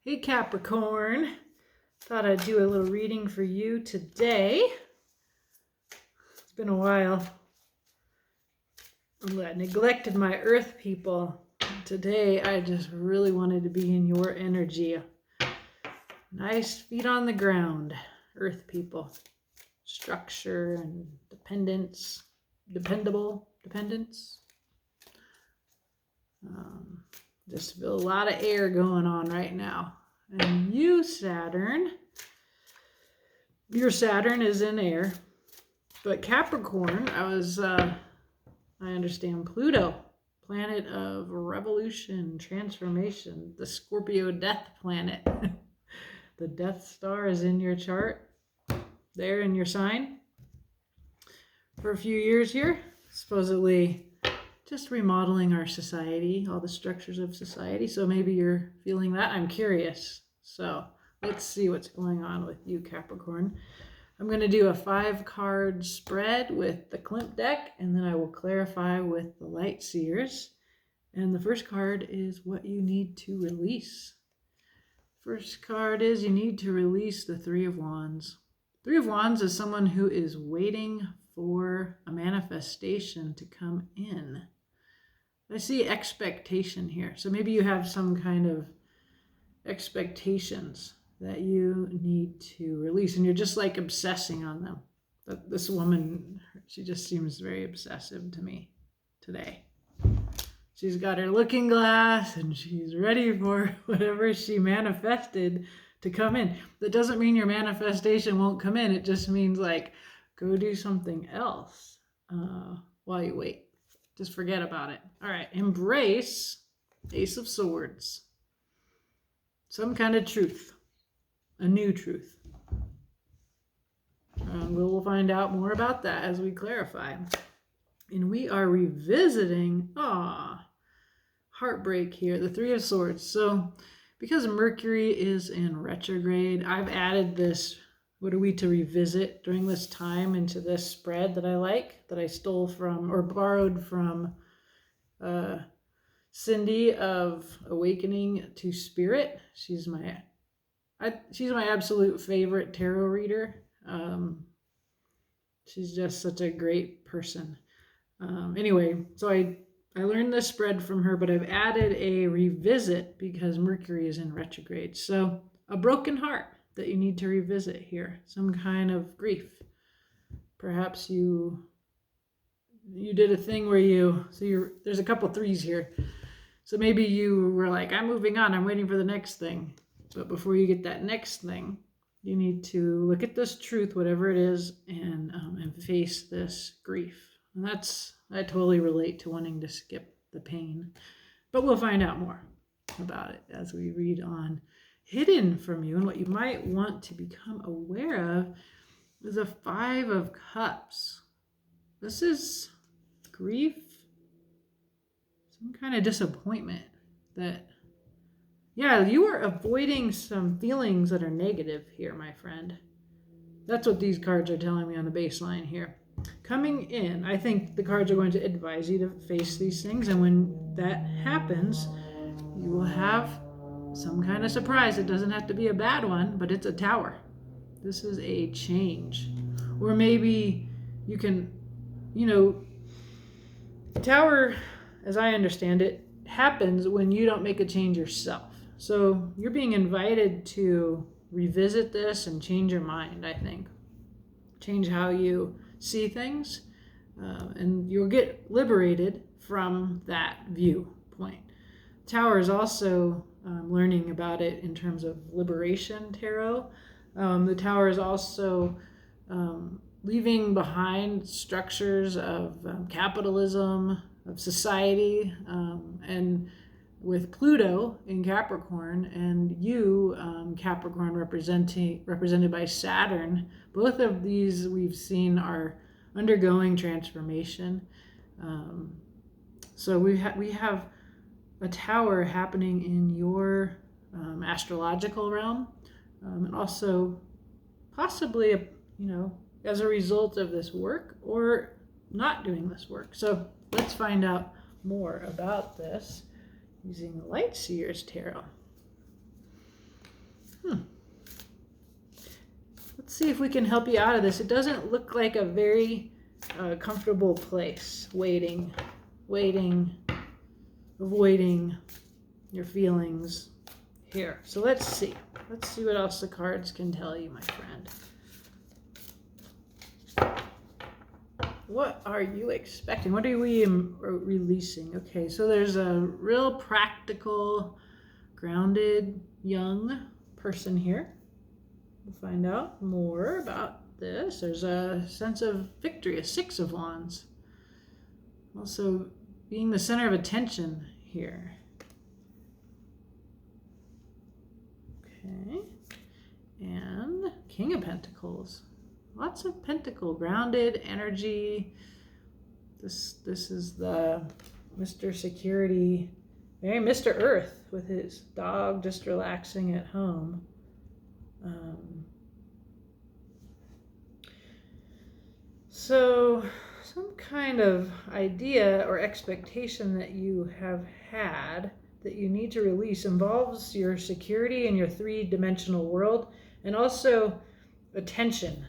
Hey Capricorn, thought I'd do a little reading for you today. It's been a while. I neglected my earth people. Today I just really wanted to be in your energy. Nice feet on the ground, earth people. Structure and dependence, dependence. Just feel a lot of air going on right now. And you, Saturn, your Saturn is in air. But Capricorn, I understand Pluto, planet of revolution, transformation, the Scorpio death planet. The Death Star is in your chart, there in your sign, for a few years here, supposedly just remodeling our society, all the structures of society. So maybe you're feeling that. I'm curious. So let's see what's going on with you, Capricorn. I'm going to do a 5-card spread with the Klimt deck, and then I will clarify with the Light Seers. And the first card is what you need to release. First card is you need to release the 3 of Wands. 3 of Wands is someone who is waiting for a manifestation to come in. I see expectation here. So maybe you have some kind of expectations that you need to release, and you're just like obsessing on them. But this woman, she just seems very obsessive to me today. She's got her looking glass and she's ready for whatever she manifested to come in. That doesn't mean your manifestation won't come in. It just means like, go do something else while you wait. Just forget about it. All right, embrace Ace of Swords. Some kind of truth, a new truth. We'll find out more about that as we clarify. And we are revisiting, heartbreak here, the 3 of Swords. So because Mercury is in retrograde, I've added this, what are we to revisit during this time, into this spread that I like, that I stole from or borrowed from Cindy of Awakening to Spirit. She's my absolute favorite tarot reader. She's just such a great person. Anyway, so I learned this spread from her, but I've added a revisit because Mercury is in retrograde. So a broken heart that you need to revisit here, some kind of grief. Perhaps you did a thing where there's a couple 3s here. So maybe you were like, I'm moving on, I'm waiting for the next thing. But before you get that next thing, you need to look at this truth, whatever it is, and face this grief. And I totally relate to wanting to skip the pain. But we'll find out more about it as we read on. Hidden from you and what you might want to become aware of is a 5 of Cups. This is grief, some kind of disappointment that, you are avoiding some feelings that are negative here, my friend. That's what these cards are telling me on the baseline here. Coming in, I think the cards are going to advise you to face these things, and when that happens, you will have some kind of surprise. It doesn't have to be a bad one, but it's a Tower. This is a change. Or maybe you can, Tower, as I understand it, happens when you don't make a change yourself. So you're being invited to revisit this and change your mind, I think. Change how you see things, and you'll get liberated from that viewpoint. Tower is also learning about it in terms of liberation tarot. The Tower is also leaving behind structures of capitalism, of society, and with Pluto in Capricorn, and you, Capricorn, represented by Saturn. Both of these we've seen are undergoing transformation. So we have a Tower happening in your astrological realm, and also possibly, as a result of this work or not doing this work. So let's find out more about this using the Light Seers Tarot. see if we can help you out of this. It doesn't look like a very comfortable place. Waiting, avoiding your feelings here. So let's see. Let's see what else the cards can tell you, my friend. What are you expecting? What are we releasing? Okay, so there's a real practical, grounded, young person here. We'll find out more about this. There's a sense of victory, a Six of Wands. Also being the center of attention here. Okay, and King of Pentacles. Lots of pentacle, grounded energy. This is the Mr. Security, very Mr. Earth with his dog just relaxing at home. So some kind of idea or expectation that you have had that you need to release involves your security in your three-dimensional world, and also attention.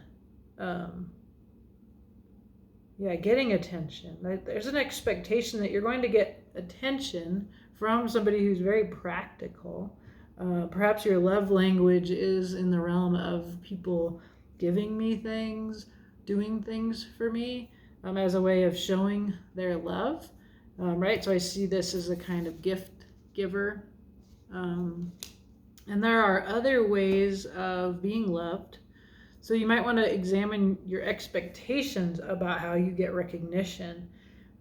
Getting attention. There's an expectation that you're going to get attention from somebody who's very practical. Perhaps your love language is in the realm of people giving me things, doing things for me, as a way of showing their love, right? So I see this as a kind of gift giver. And there are other ways of being loved. So you might want to examine your expectations about how you get recognition,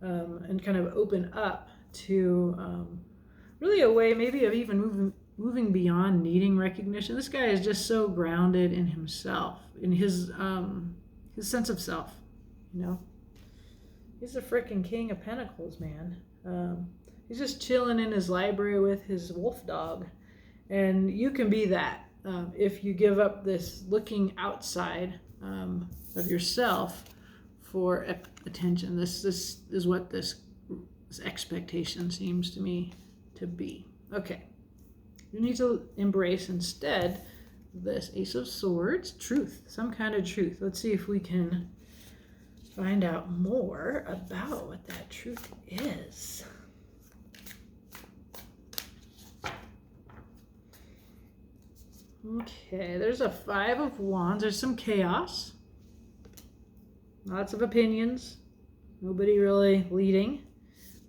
and kind of open up to really a way maybe of even moving beyond needing recognition. This guy is just so grounded in himself, in his sense of self, you know. He's a freaking King of Pentacles, man. He's just chilling in his library with his wolf dog. And you can be that if you give up this looking outside of yourself for attention. This is what this expectation seems to me to be. Okay. You need to embrace instead this Ace of Swords, truth, some kind of truth. Let's see if we can find out more about what that truth is. Okay, there's a Five of Wands. There's some chaos. Lots of opinions. Nobody really leading.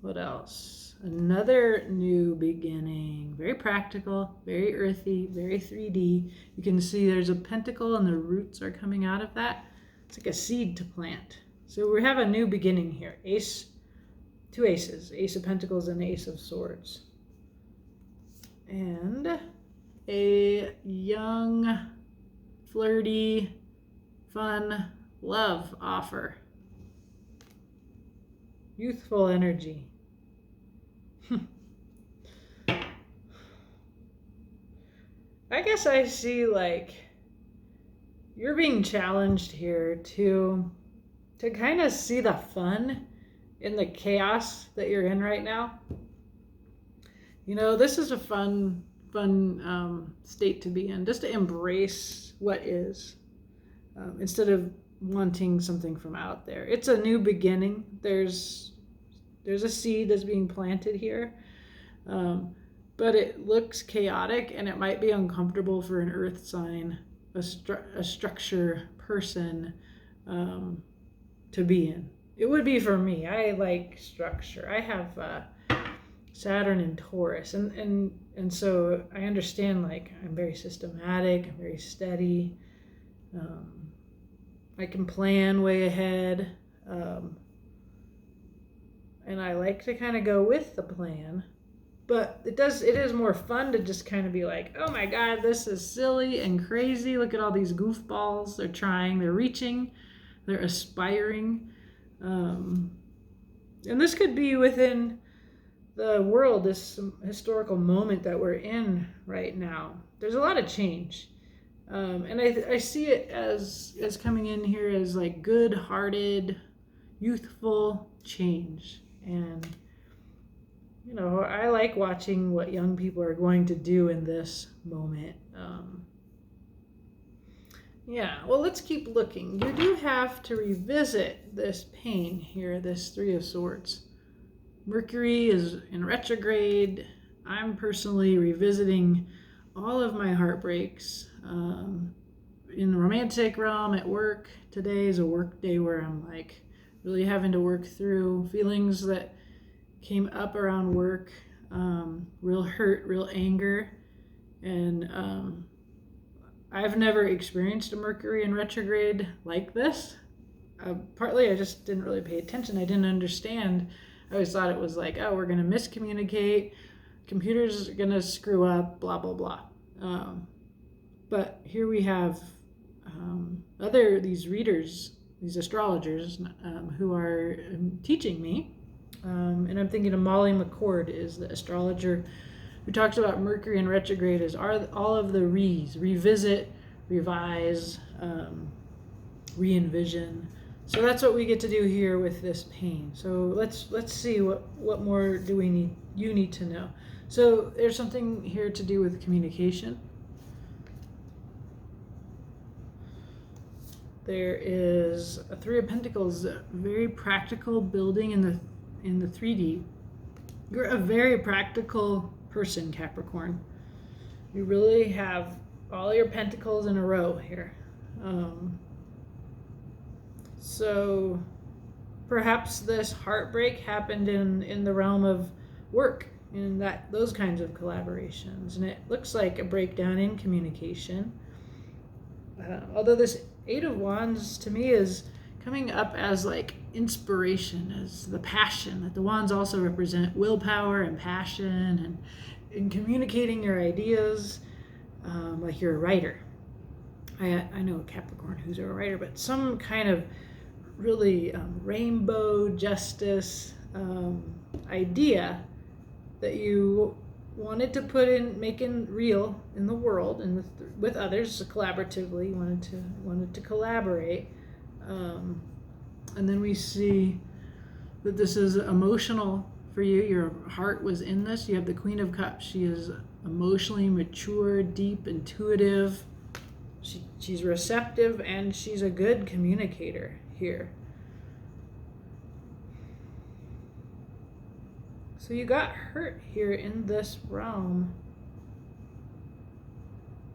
What else? Another new beginning. Very practical, very earthy, very 3D. You can see there's a pentacle and the roots are coming out of that. It's like a seed to plant. So we have a new beginning here. Two aces. Ace of Pentacles and Ace of Swords. And a young, flirty, fun love offer. Youthful energy. I guess I see like you're being challenged here to kind of see the fun in the chaos that you're in right now. You know, this is a fun state to be in, just to embrace what is, instead of wanting something from out there. It's a new beginning. There's a seed that's being planted here, but it looks chaotic and it might be uncomfortable for an earth sign, a structure person, to be in. It would be for me. I like structure. I have Saturn in Taurus, and so I understand, like, I'm very systematic, I'm very steady, I can plan way ahead, and I like to kind of go with the plan, but it is more fun to just kind of be like, oh my god, this is silly and crazy, look at all these goofballs, they're trying, they're reaching, they're aspiring, and this could be within the world, this historical moment that we're in right now. There's a lot of change, and I see it as coming in here as like good-hearted, youthful change. And you know, I like watching what young people are going to do in this moment. Yeah, well, let's keep looking. You do have to revisit this pain here, this Three of Swords. Mercury is in retrograde. I'm personally revisiting all of my heartbreaks in the romantic realm, at work. Today is a work day where I'm like really having to work through feelings that came up around work, real hurt, real anger. And I've never experienced a Mercury in retrograde like this. Partly I just didn't really pay attention. I didn't understand. I always thought it was like, oh, we're going to miscommunicate, computers are going to screw up, blah, blah, blah. But here we have these readers, these astrologers who are teaching me. And I'm thinking of Molly McCord is the astrologer who talks about Mercury in retrograde as all of the revisit, revise, re-envision. So that's what we get to do here with this pain. So let's see what more you need to know. So there's something here to do with communication. There is a Three of Pentacles, very practical building in the 3D. You're a very practical person, Capricorn. You really have all your pentacles in a row here. So perhaps this heartbreak happened in the realm of work, in those kinds of collaborations, and it looks like a breakdown in communication. Although this Eight of Wands to me is coming up as like inspiration, as the passion, that the wands also represent willpower and passion, and in communicating your ideas, like you're a writer. I know a Capricorn who's a writer, but some kind of really rainbow justice idea that you wanted to make in real in the world and with others collaboratively. You wanted to collaborate, and then we see that this is emotional for you. Your heart was in this. You have the Queen of Cups. She is emotionally mature, deep, intuitive. She's receptive, and she's a good communicator here. So you got hurt here in this realm.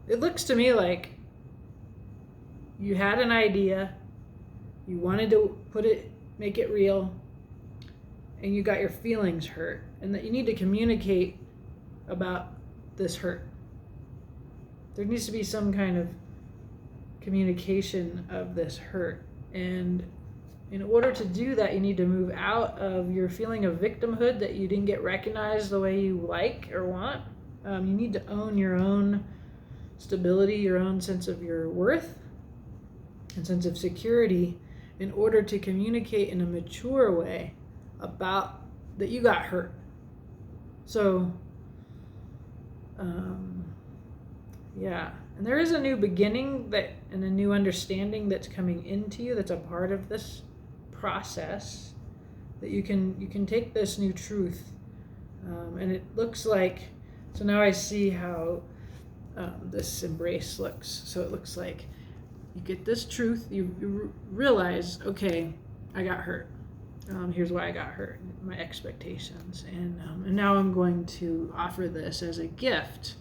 It looks to me like you had an idea, you wanted to make it real, and you got your feelings hurt, and that you need to communicate about this hurt. There needs to be some kind of communication of this hurt, and in order to do that, you need to move out of your feeling of victimhood that you didn't get recognized the way you like or want. You need to own your own stability, your own sense of your worth and sense of security in order to communicate in a mature way about that you got hurt. So, yeah. And there is a new beginning and a new understanding that's coming into you that's a part of this process, that you can take this new truth, and it looks like, so now I see how this embrace looks. So it looks like you get this truth, you realize, okay, I got hurt, here's why I got hurt, my expectations, and now I'm going to offer this as a gift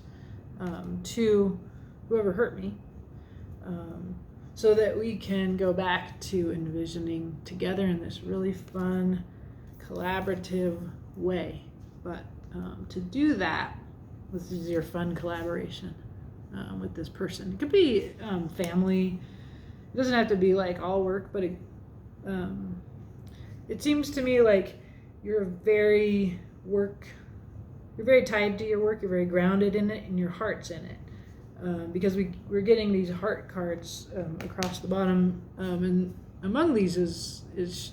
to whoever hurt me, so that we can go back to envisioning together in this really fun, collaborative way. But to do that, this is your fun collaboration with this person. It could be family. It doesn't have to be like all work, but it seems to me like you're very tied to your work, you're very grounded in it, and your heart's in it. Because we're getting these heart cards across the bottom, and among these is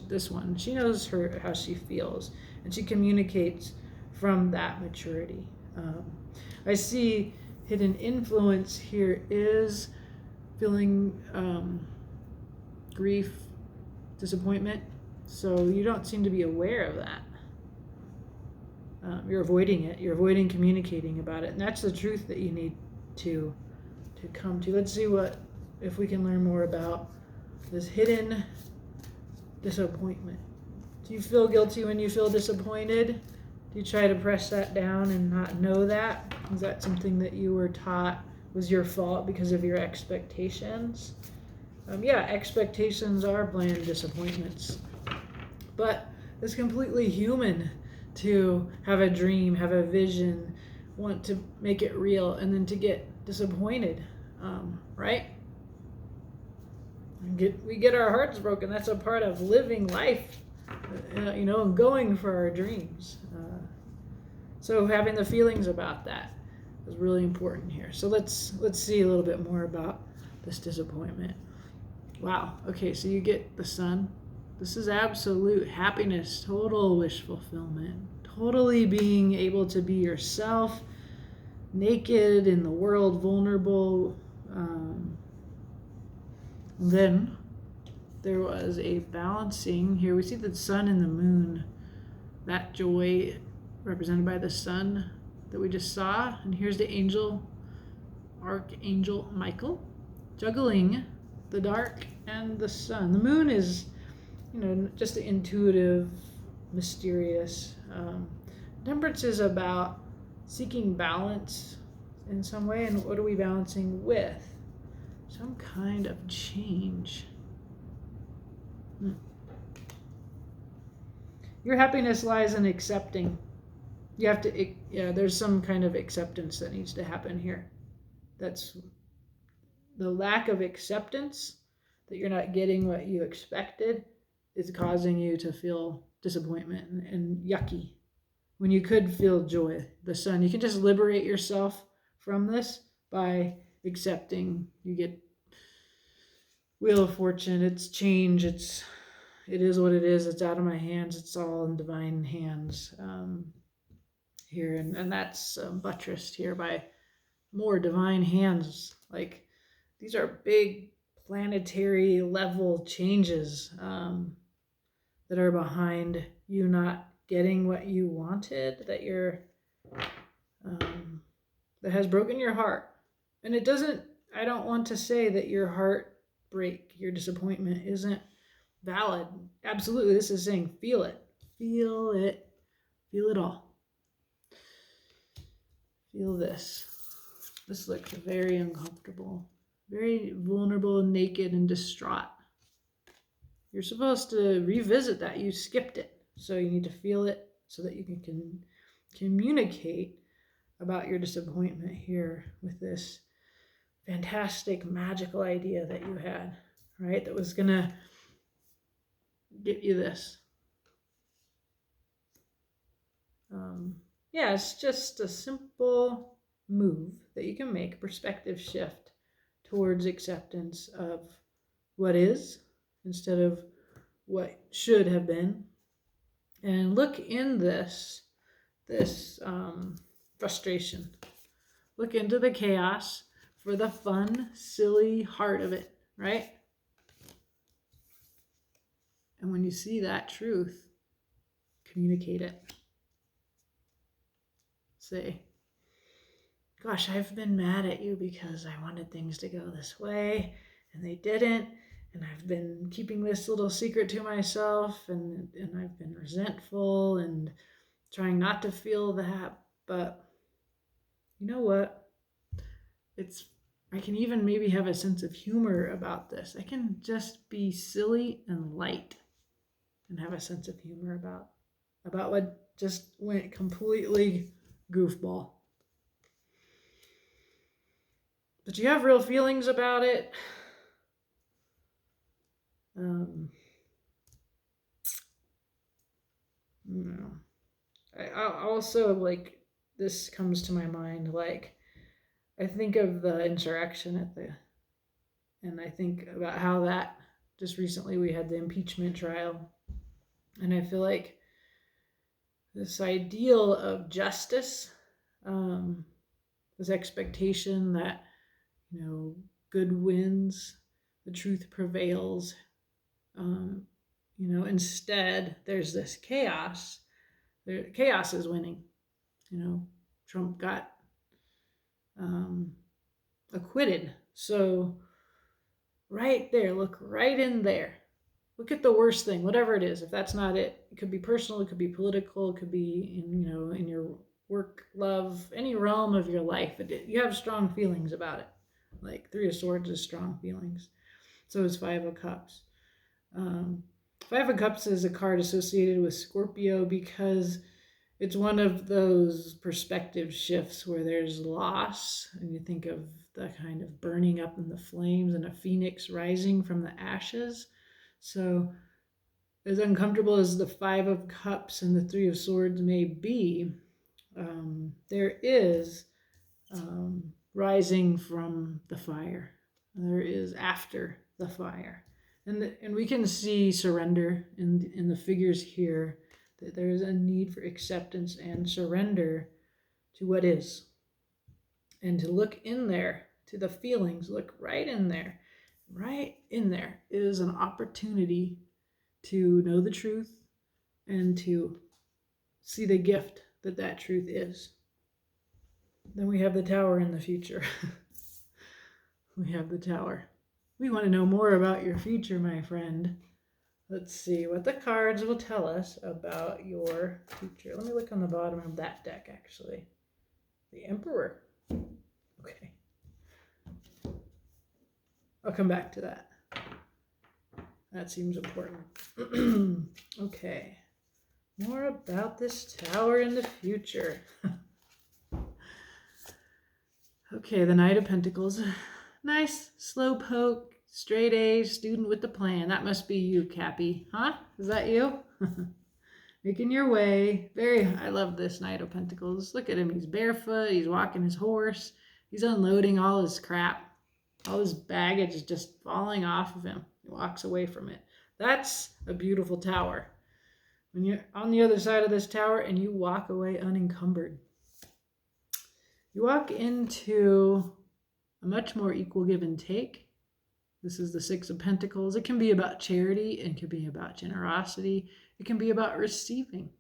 this one. She knows how she feels, and she communicates from that maturity. I see hidden influence here is feeling grief, disappointment. So you don't seem to be aware of that. You're avoiding it. You're avoiding communicating about it, and that's the truth that you need to come to. Let's see what if we can learn more about this hidden disappointment. Do you feel guilty when you feel disappointed? Do you try to press that down and not know that? Is that something that you were taught was your fault because of your expectations? Yeah, expectations are bland disappointments. But it's completely human to have a dream, have a vision, want to make it real, and then to get disappointed, right? We get our hearts broken. That's a part of living life, and going for our dreams. So having the feelings about that is really important here. So let's see a little bit more about this disappointment. Wow. Okay, so you get the sun. This is absolute happiness, total wish fulfillment, totally being able to be yourself, naked in the world, vulnerable. Then there was a balancing. Here we see the sun and the moon, that joy represented by the sun that we just saw. And here's the Archangel Michael, juggling the dark and the sun. The moon is, just the intuitive, mysterious. Temperance is about seeking balance in some way. And what are we balancing with? Some kind of change. Your happiness lies in accepting. You have to, there's some kind of acceptance that needs to happen here. That's the lack of acceptance that you're not getting what you expected is causing you to feel disappointment and yucky when you could feel joy. The sun, you can just liberate yourself from this by accepting. You get Wheel of Fortune, it's change, it is what it is, it's out of my hands, it's all in divine hands here, and that's buttressed here by more divine hands. Like, these are big planetary level changes that are behind you not getting what you wanted, that has broken your heart. And I don't want to say that your heartbreak, your disappointment isn't valid. Absolutely, this is saying feel it. Feel it. Feel it all. Feel this. This looks very uncomfortable, very vulnerable, naked, and distraught. You're supposed to revisit that. You skipped it. So you need to feel it so that you can communicate about your disappointment here with this fantastic, magical idea that you had, right? That was going to get you this. It's just a simple move that you can make, a perspective shift towards acceptance of what is instead of what should have been. And look in this frustration. Look into the chaos for the fun, silly heart of it, right? And when you see that truth, communicate it. Say, gosh, I've been mad at you because I wanted things to go this way and they didn't. And I've been keeping this little secret to myself and I've been resentful and trying not to feel that. But you know what? I can even maybe have a sense of humor about this. I can just be silly and light and have a sense of humor about what just went completely goofball. But you have real feelings about it. I also, this comes to my mind, I think of the insurrection and I think about how that just recently we had the impeachment trial, and I feel like this ideal of justice, this expectation that good wins, the truth prevails. Instead there's this chaos. Chaos is winning. Trump got acquitted. So right there. Look right in there. Look at the worst thing, whatever it is. If that's not it, it could be personal, it could be political, it could be in your work, love, any realm of your life. You have strong feelings about it. Like Three of Swords is strong feelings. So is Five of Cups. Um, Five of Cups is a card associated with Scorpio because it's one of those perspective shifts where there's loss, and you think of the kind of burning up in the flames and a phoenix rising from the ashes. So, as uncomfortable as the Five of Cups and the Three of Swords may be, there is rising from the fire. There is after the fire. And we can see surrender in the figures here, that there is a need for acceptance and surrender to what is. And to look in there, to the feelings, look right in there. Right in there is an opportunity to know the truth and to see the gift that that truth is. Then we have the Tower in the future. We have the Tower. We want to know more about your future, my friend. Let's see what the cards will tell us about your future. Let me look on the bottom of that deck, actually. The Emperor. Okay. I'll come back to that. That seems important. Okay. More about this Tower in the future. Okay, the Knight of Pentacles. Nice, slow poke, straight A, student with the plan. That must be you, Cappy. Huh? Is that you? Making your way. I love this Knight of Pentacles. Look at him. He's barefoot. He's walking his horse. He's unloading all his crap. All his baggage is just falling off of him. He walks away from it. That's a beautiful tower. When you're on the other side of this tower and you walk away unencumbered, you walk into a much more equal give and take. This is the Six of Pentacles. It can be about charity. It can be about generosity. It can be about receiving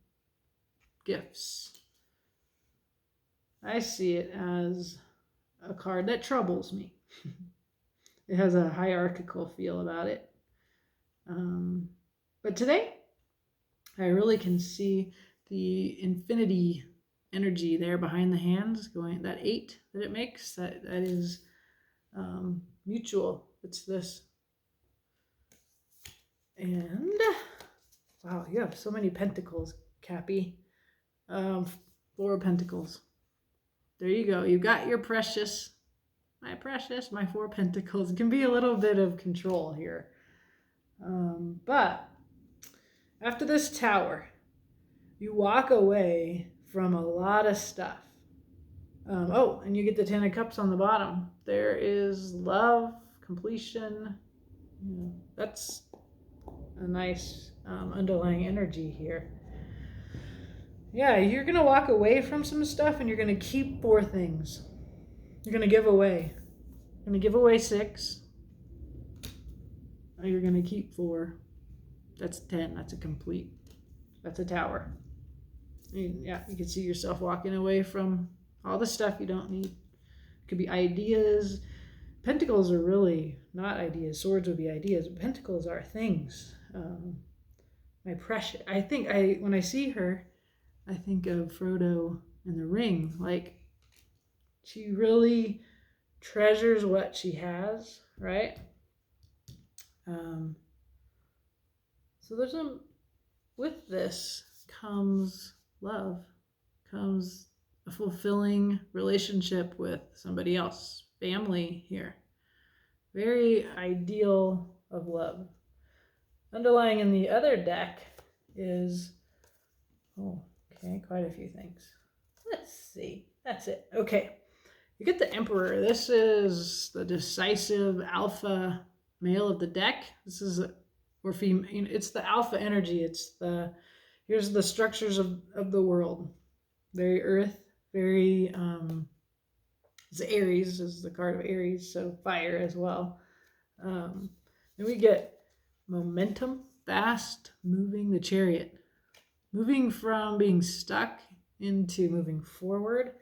gifts. I see it as a card that troubles me. It has a hierarchical feel about it. But today, I really can see the infinity energy there behind the hands, going that 8 that it makes. That is mutual. It's this. And wow, you have so many pentacles, Cappy. 4 of Pentacles. There you go. You got your precious, my 4 pentacles. It can be a little bit of control here. But after this tower, you walk away from a lot of stuff. And you get the 10 of Cups on the bottom. There is love, completion. That's a nice underlying energy here. Yeah, you're going to walk away from some stuff and you're going to keep 4 things. You're going to give away. You're going to give away 6. You're going to keep 4. That's 10. That's a complete. That's a tower. Yeah, you can see yourself walking away from all the stuff you don't need. It could be ideas. Pentacles are really not ideas. Swords would be ideas. But pentacles are things. My precious. When I see her, I think of Frodo and the ring. Like, she really treasures what she has, right? So with this comes love, comes a fulfilling relationship with somebody else, family here. Very ideal of love. Underlying in the other deck is, quite a few things. Let's see. That's it. Okay. You get the Emperor. This is the decisive alpha male of the deck. This is or female. It's the alpha energy. Here's the structures of the world. Very earth, very it's Aries is the card of Aries, so fire as well. Then we get momentum, fast moving, the Chariot. Moving from being stuck into moving forward.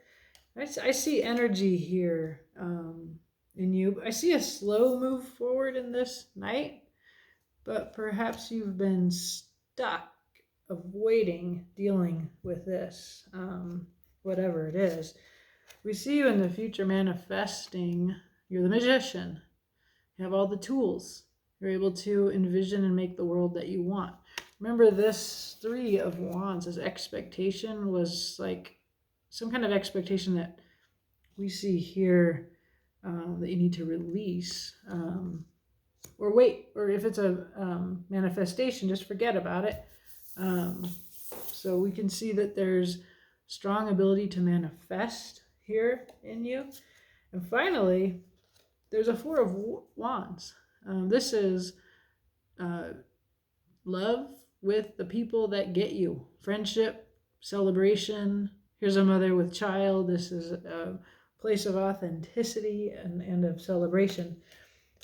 I see energy here in you. I see a slow move forward in this night, but perhaps you've been stuck avoiding dealing with this, whatever it is. We see you in the future manifesting. You're the magician. You have all the tools. You're able to envision and make the world that you want. Remember, this Three of Wands, this expectation was like some kind of expectation that we see here that you need to release. Or wait, or if it's a manifestation, just forget about it. So we can see that there's strong ability to manifest here in you. And finally, there's a Four of Wands. This is love with the people that get you. Friendship, celebration. Here's a mother with child. This is a place of authenticity and of celebration.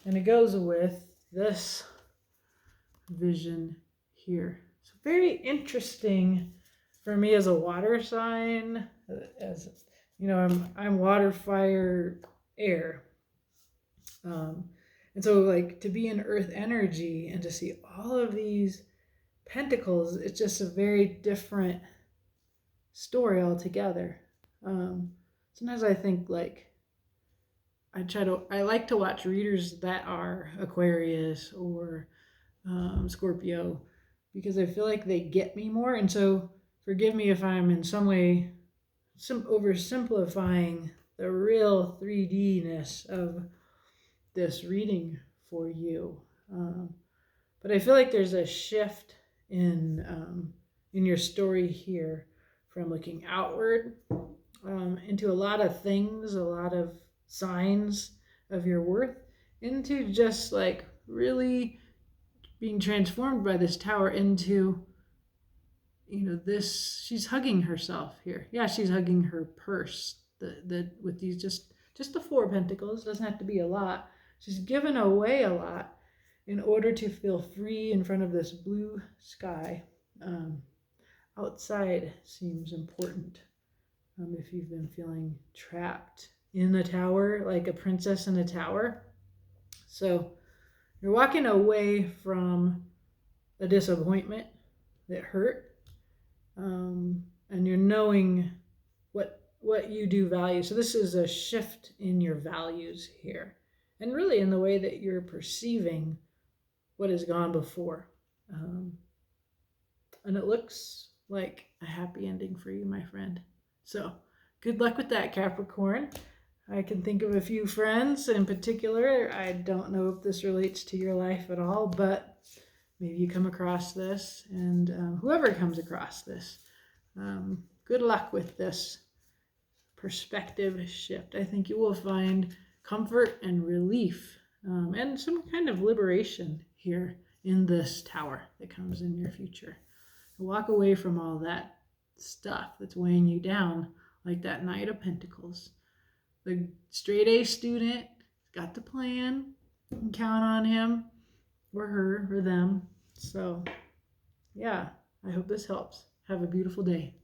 And it goes with this vision here. So very interesting for me as a water sign. As you know, I'm water, fire, air. And so like to be in earth energy and to see all of these pentacles, it's just a very different story altogether. Sometimes I think like I like to watch readers that are Aquarius or Scorpio, because I feel like they get me more. And so forgive me if I'm in some way oversimplifying the real 3D-ness of this reading for you. But I feel like there's a shift in your story here from looking outward into a lot of things, a lot of signs of your worth, into just like really being transformed by this Tower into, this, she's hugging herself here. Yeah, she's hugging her purse, the with these just the Four of Pentacles. Doesn't have to be a lot. She's given away a lot in order to feel free in front of this blue sky. Outside seems important. If you've been feeling trapped in the tower, like a princess in a tower. So you're walking away from a disappointment that hurt, and you're knowing what you do value. So this is a shift in your values here, and really in the way that you're perceiving what has gone before. And it looks like a happy ending for you, my friend. So good luck with that, Capricorn. I can think of a few friends in particular. I don't know if this relates to your life at all, but maybe you come across this, and whoever comes across this, good luck with this perspective shift. I think you will find comfort and relief and some kind of liberation here in this Tower that comes in your future. Walk away from all that stuff that's weighing you down, like that Knight of Pentacles. The straight A student got the plan. You can count on him or her or them. So, yeah, I hope this helps. Have a beautiful day.